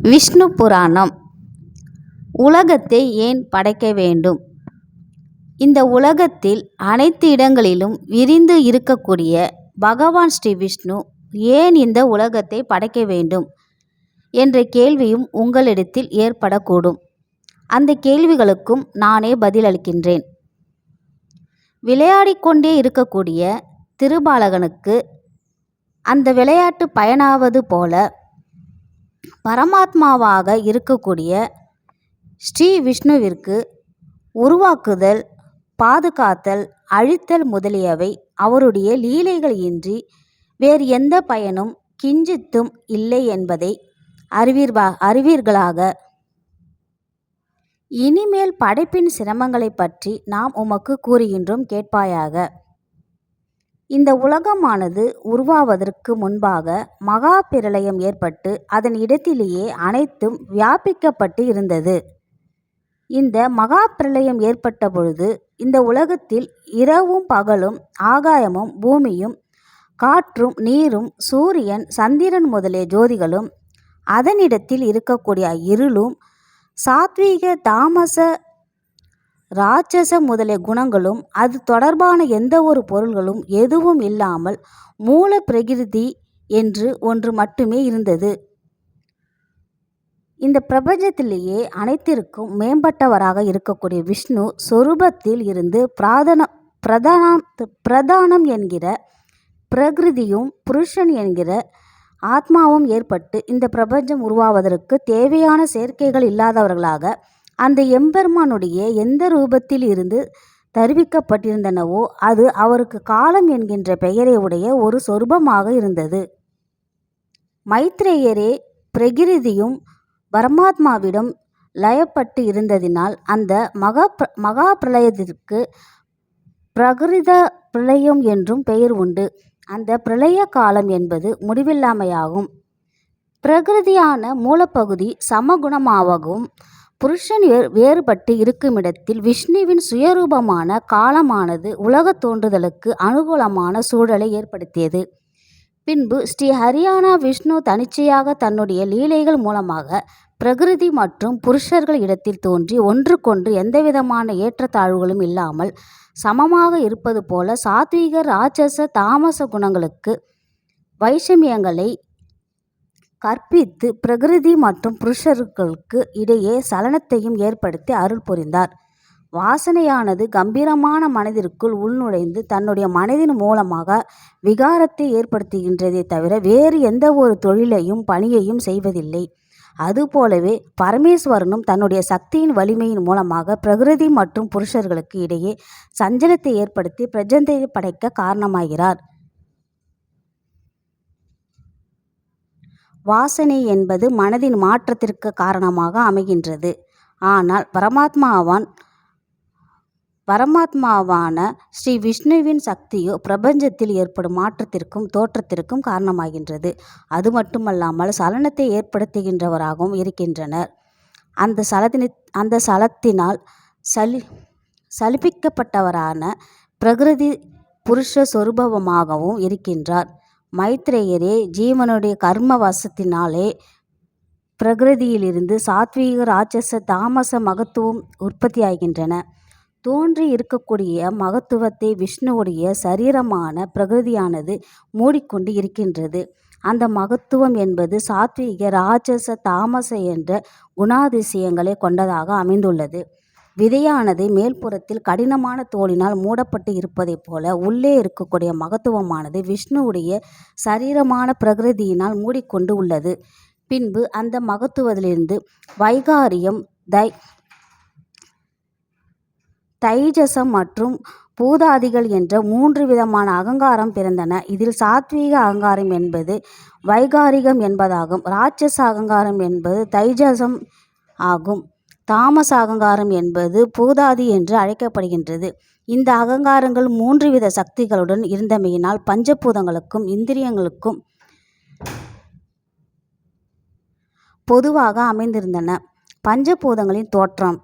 விஷ்ணு புராணம். உலகத்தை ஏன் படைக்க வேண்டும்? இந்த உலகத்தில் அனைத்து இடங்களிலும் விரிந்து இருக்கக்கூடிய பகவான் ஸ்ரீ விஷ்ணு ஏன் இந்த உலகத்தை படைக்க வேண்டும் என்ற கேள்வியும் உங்களிடத்தில் ஏற்படக்கூடும். அந்த கேள்விகளுக்கும் நானே பதிலளிக்கின்றேன். விளையாடிக்கொண்டே இருக்கக்கூடிய திருபாலகனுக்கு அந்த விளையாட்டு பயனாவது போல பரமாத்மாவாக இருக்கக்கூடிய ஸ்ரீ விஷ்ணுவிற்கு உருவாக்குதல், பாதுகாத்தல், அழித்தல் முதலியவை அவருடைய லீலைகள் இன்றி வேறு எந்த பயனும் கிஞ்சித்தும் இல்லை என்பதை அறிவீர்களாக. இனிமேல் படைப்பின் சிரமங்களை பற்றி நாம் உமக்கு கூறுகின்றோம், கேட்பாயாக. இந்த உலகமானது உருவாவதற்கு முன்பாக மகா பிரளயம் ஏற்பட்டு அதன் இடத்திலேயே அனைத்தும் வியாபிக்கப்பட்டு இருந்தது. இந்த மகா பிரளயம் ஏற்பட்ட பொழுது இந்த உலகத்தில் இரவும் பகலும், ஆகாயமும் பூமியும், காற்றும் நீரும், சூரியன் சந்திரன் முதலிய ஜோதிகளும், அதனிடத்தில் இருக்கக்கூடிய இருளும், சாத்வீக தாமச ராட்சச முதலிய குணங்களும், அது தொடர்பான எந்த ஒரு பொருள்களும் எதுவும் இல்லாமல் மூல பிரகிருதி என்று ஒன்று மட்டுமே இருந்தது. இந்த பிரபஞ்சத்திலேயே அனைத்திற்கும் மேம்பட்டவராக இருக்கக்கூடிய விஷ்ணு சொரூபத்தில் இருந்து பிரதானம் என்கிற பிரகிருதியும் புருஷன் என்கிற ஆத்மாவும் ஏற்பட்டு இந்த பிரபஞ்சம் உருவாவதற்கு தேவையான சேர்க்கைகள் இல்லாதவர்களாக அந்த எம்பெருமானுடைய எந்த ரூபத்தில் இருந்து தருவிக்கப்பட்டிருந்தனவோ அது அவருக்கு காலம் என்கின்ற பெயரை உடைய ஒரு சொரூபமாக இருந்தது. மைத்ரேயரே பிரகிருதியும் பரமாத்மாவிடம் லயப்பட்டு இருந்ததினால் அந்த மகா பிரளயத்திற்கு பிரகிருத பிரளயம் என்றும் பெயர் உண்டு. அந்த பிரளய காலம் என்பது முடிவில்லாமையாகும். பிரகிருதியான மூலப்பகுதி சமகுணமாகவும் புருஷன் வேறுபட்டு இருக்குமிடத்தில் விஷ்ணுவின் சுயரூபமான காலமானது உலக தோன்றுதலுக்கு அனுகூலமான சூழலை ஏற்படுத்தியது. பின்பு ஸ்ரீ ஹரியானா விஷ்ணு தனிச்சையாக தன்னுடைய லீலைகள் மூலமாக பிரகிருதி மற்றும் புருஷர்கள் இடத்தில் தோன்றி ஒன்றுக்கொன்று எந்தவிதமான ஏற்றத்தாழ்வுகளும் இல்லாமல் சமமாக இருப்பது போல சாத்வீக ராட்சச தாமச குணங்களுக்கு வைஷமியங்களை கற்பித்து பிரகிருதி மற்றும் புருஷர்களுக்கு இடையே சலனத்தையும் ஏற்படுத்தி அருள் புரிந்தார். வாசனையானது கம்பீரமான மனதிற்குள் உள்நுழைந்து தன்னுடைய மனதின் மூலமாக விகாரத்தை ஏற்படுத்துகின்றதே தவிர வேறு எந்த ஒரு தொழிலையும் பணியையும் செய்வதில்லை. அதுபோலவே பரமேஸ்வரனும் தன்னுடைய சக்தியின் வலிமையின் மூலமாக பிரகிருதி மற்றும் புருஷர்களுக்கு இடையே சஞ்சலத்தை ஏற்படுத்தி பிரபஞ்சத்தை படைக்க காரணமாகிறார். வாசனை என்பது மனதின் மாற்றத்திற்கு காரணமாக அமைகின்றது. ஆனால் பரமாத்மாவான ஸ்ரீ விஷ்ணுவின் சக்தியோ பிரபஞ்சத்தில் ஏற்படும் மாற்றத்திற்கும் தோற்றத்திற்கும் காரணமாகின்றது. அது மட்டுமல்லாமல் சலனத்தை ஏற்படுத்துகின்றவராகவும் இருக்கின்றனர். அந்த சலத்தினால் சலிப்பிக்கப்பட்டவரான பிரகிருதி புருஷ சொரூபமாகவும் இருக்கின்றார். மைத்ரேயரே ஜீவனுடைய கர்ம வசத்தினாலே பிரகிருதியிலிருந்து சாத்வீக ராட்சச தாமச மகத்துவம் உற்பத்தியாகின்றன. தோன்றி இருக்கக்கூடிய மகத்துவத்தை விஷ்ணுவுடைய சரீரமான பிரகிருதியானது மூடிக்கொண்டு இருக்கின்றது. அந்த மகத்துவம் என்பது சாத்வீக ராட்சச தாமச என்ற குணாதிசயங்களை கொண்டதாக அமைந்துள்ளது. விதையானது மேல்புறத்தில் கடினமான தோலினால் மூடப்பட்டு இருப்பதைப் போல உள்ளே இருக்கக்கூடிய மகத்துவமானது விஷ்ணுவுடைய சரீரமான பிரகிருதியினால் மூடிக்கொண்டு உள்ளது. பின்பு அந்த மகத்துவத்திலிருந்து வைகாரியம், தைஜசம் மற்றும் பூதாதிகள் என்ற 3 விதமான அகங்காரம் பிறந்தன. இதில் சாத்வீக அகங்காரம் என்பது வைகாரிகம் என்பதாகும். ராட்சச அகங்காரம் என்பது தைஜசம் ஆகும். தாமச அகங்காரம் என்பது பூதாதி என்று அழைக்கப்படுகின்றது. இந்த அகங்காரங்கள் 3 வித சக்திகளுடன் இருந்தமையினால் பஞ்சபூதங்களுக்கும் இந்திரியங்களுக்கும் பொதுவாக அமைந்திருந்தன. பஞ்சபூதங்களின் தோற்றம்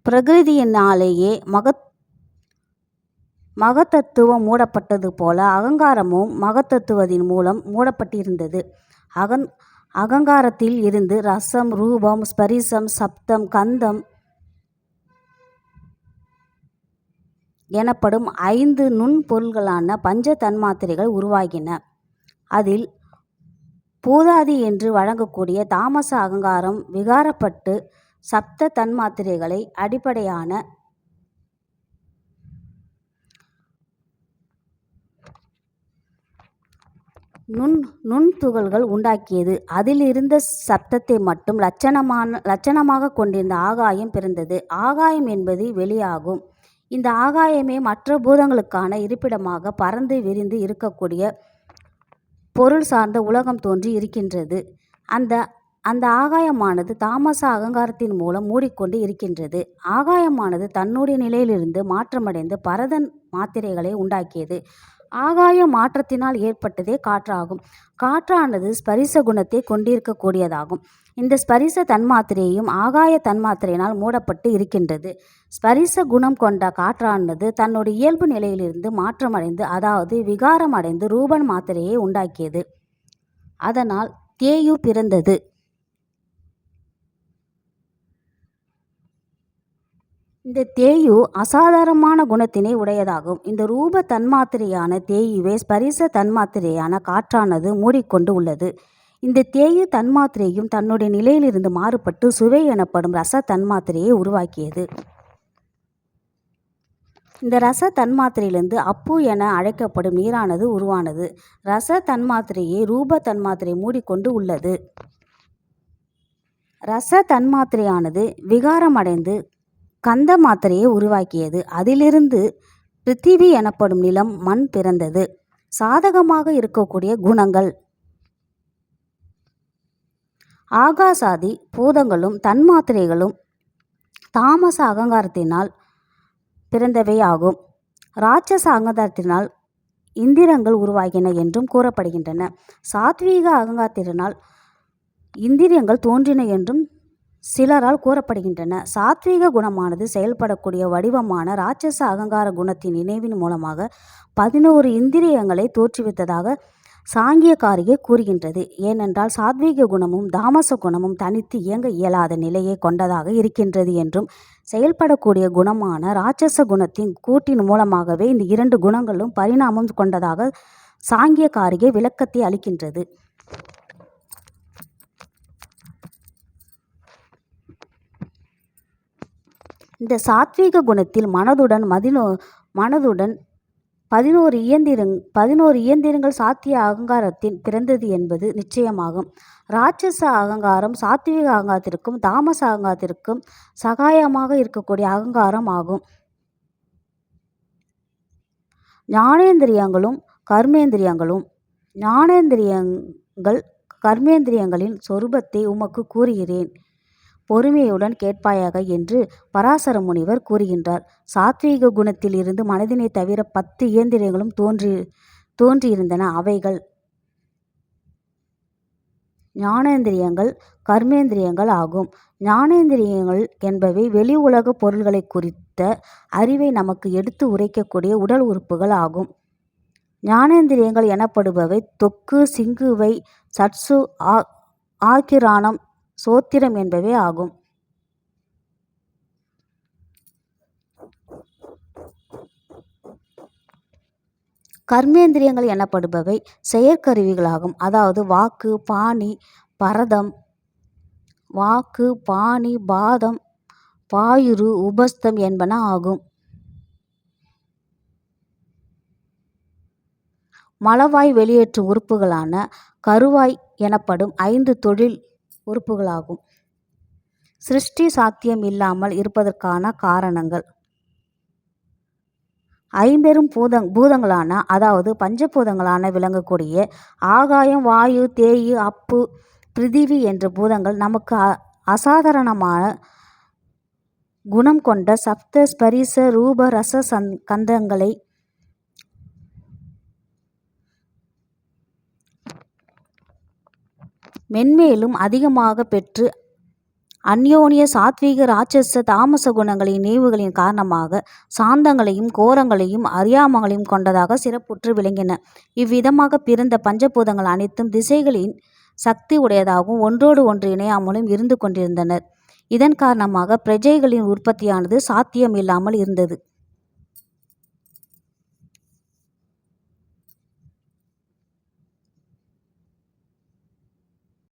பிரகிருதியினாலேயே மகத்தத்துவம் மூடப்பட்டது போல அகங்காரமும் மகத்தத்துவத்தின் மூலம் மூடப்பட்டிருந்தது. அகங்காரத்தில் இருந்து ரசம், ரூபம், ஸ்பரிசம், சப்தம், கந்தம் எனப்படும் 5 நுண்பொருள்களான பஞ்ச தன்மாத்திரைகள் உருவாகின. அதில் பூதாதி என்று வழங்கக்கூடிய தாமச அகங்காரம் விகாரப்பட்டு சப்த தன்மாத்திரைகளை அடிப்படையான நுண்துகள்கள் உண்டாக்கியது. அதில் இருந்த சப்தத்தை மட்டும் லட்சணமாக கொண்டிருந்த ஆகாயம் பிறந்தது. ஆகாயம் என்பது வெளியாகும். இந்த ஆகாயமே மற்ற பூதங்களுக்கான இருப்பிடமாக பறந்து விரிந்து இருக்கக்கூடிய பொருள் சார்ந்த உலகம் தோன்றி இருக்கின்றது. அந்த ஆகாயமானது தாமச அகங்காரத்தின் மூலம் மூடிக்கொண்டு இருக்கின்றது. ஆகாயமானது தன்னுடைய நிலையிலிருந்து மாற்றமடைந்து பரதன் மாத்திரைகளை உண்டாக்கியது. ஆகாய மாற்றத்தினால் ஏற்பட்டதே காற்றாகும். காற்றானது ஸ்பரிச குணத்தை கொண்டிருக்கக்கூடியதாகும். இந்த ஸ்பரிச தன்மாத்திரையும் ஆகாய தன்மாத்திரையினால் மூடப்பட்டு இருக்கின்றது. ஸ்பரிச குணம் கொண்ட காற்றானது தன்னுடைய இயல்பு நிலையிலிருந்து மாற்றமடைந்து, அதாவது விகாரம் அடைந்து ரூபன் மாத்திரையை உண்டாக்கியது. அதனால் தேயு பிறந்தது. இந்த தேயு அசாதாரணமான குணத்தினை உடையதாகும். இந்த ரூப தன்மாத்திரையான தேயுவே ஸ்பரிச தன்மாத்திரையான காற்றானது மூடிக்கொண்டு உள்ளது. இந்த தேயு தன்மாத்திரையும் தன்னுடைய நிலையிலிருந்து மாறுபட்டு சுவை எனப்படும் ரச தன்மாத்திரையை உருவாக்கியது. இந்த ரச தன்மாத்திரையிலிருந்து அப்பு என அழைக்கப்படும் நீரானது உருவானது. ரச தன்மாத்திரையை ரூப தன்மாத்திரை மூடிக்கொண்டு உள்ளது. ரச தன்மாத்திரையானது விகாரமடைந்து கந்த மாத்திரையை உருவாக்கியது. அதிலிருந்து பிருத்திவி எனப்படும் நிலம், மண் பிறந்தது. சாதகமாக இருக்கக்கூடிய குணங்கள் ஆகாசாதி பூதங்களும் தன்மாத்திரைகளும் தாமச அகங்காரத்தினால் பிறந்தவை ஆகும். ராட்சச அகங்காரத்தினால் இந்திரங்கள் உருவாகின என்றும் கூறப்படுகின்றன. சாத்வீக அகங்காரத்தினால் இந்திரியங்கள் தோன்றின என்றும் சிலரால் கூறப்படுகின்றன. சாத்வீக குணமானது செயல்படக்கூடிய வடிவமான ராட்சச அகங்கார குணத்தின் நினைவின் மூலமாக 11 இந்திரியங்களை தோற்றுவித்ததாக சாங்கியக்காரிகை கூறுகின்றது. ஏனென்றால் சாத்வீக குணமும் தாமச குணமும் தனித்து இயங்க இயலாத நிலையை கொண்டதாக இருக்கின்றது என்றும், செயல்படக்கூடிய குணமான ராட்சச குணத்தின் கூட்டின் மூலமாகவே இந்த 2 குணங்களும் பரிணாமம் கொண்டதாக சாங்கியக்காரிகை விளக்கத்தை அளிக்கின்றது. இந்த சாத்வீக குணத்தில் மனதுடன் 11 இயந்திரங்கள் சாத்திய அகங்காரத்தின் பிறந்தது என்பது நிச்சயமாகும். ராட்சச அகங்காரம் சாத்வீக அகங்காரத்திற்கும் தாமச அகங்காரத்திற்கும் சகாயமாக இருக்கக்கூடிய அகங்காரம் ஆகும். ஞானேந்திரியங்களும் கர்மேந்திரியங்களின் சொரூபத்தை உமக்கு கூறுகிறேன், பொறுமையுடன் கேட்பாயாக என்று பராசர முனிவர் கூறுகின்றார். சாத்வீக குணத்தில் இருந்து மனதினை தவிர 10 இயந்திரங்களும் தோன்றியிருந்தன. அவைகள் ஞானேந்திரியங்கள், கர்மேந்திரியங்கள் ஆகும். ஞானேந்திரியங்கள் என்பவை வெளி உலக பொருள்களை குறித்த அறிவை நமக்கு எடுத்து உரைக்கக்கூடிய உடல் உறுப்புகள் ஆகும். ஞானேந்திரியங்கள் எனப்படுபவை தொக்கு, சிங்குவை, சட்சு, ஆக்கிரானம், சோத்திரம் என்பவை ஆகும். கர்மேந்திரியங்கள் எனப்படுபவை செயற்கருவிகளாகும். அதாவது வாக்கு, பாணி, பாதம், பாயுரு, உபஸ்தம் என்பன ஆகும். மலவாய் வெளியேற்றும் உறுப்புகளான கருவாய் எனப்படும் 5 தொழில் உறுப்புகளாகும். சிருஷ்டி சாத்தியம் இல்லாமல் இருப்பதற்கான காரணங்கள் ஐம்பெரும் பூதங்களான, அதாவது பஞ்சபூதங்களான விளங்கக்கூடிய ஆகாயம், வாயு, தேயு, அப்பு, பிருதிவி என்ற பூதங்கள் நமக்கு அசாதாரணமான குணம் கொண்ட சப்த, ஸ்பரிச, ரூப, ரச கந்தங்களை மென்மேலும் அதிகமாக பெற்று அந்யோன்ய சாத்வீக ராட்சச தாமச குணங்களின் நினைவுகளின் காரணமாக சாந்தங்களையும் கோரங்களையும் அறியாமங்களையும் கொண்டதாக சிறப்புற்று விளங்கின. இவ்விதமாக பிறந்த பஞ்சபூதங்கள் அனைத்தும் திசைகளின் சக்தி உடையதாகவும் ஒன்றோடு ஒன்று இணையாமலும் இருந்து கொண்டிருந்தனர். இதன் காரணமாக பிரஜைகளின் உற்பத்தியானது சாத்தியம் இல்லாமல் இருந்தது.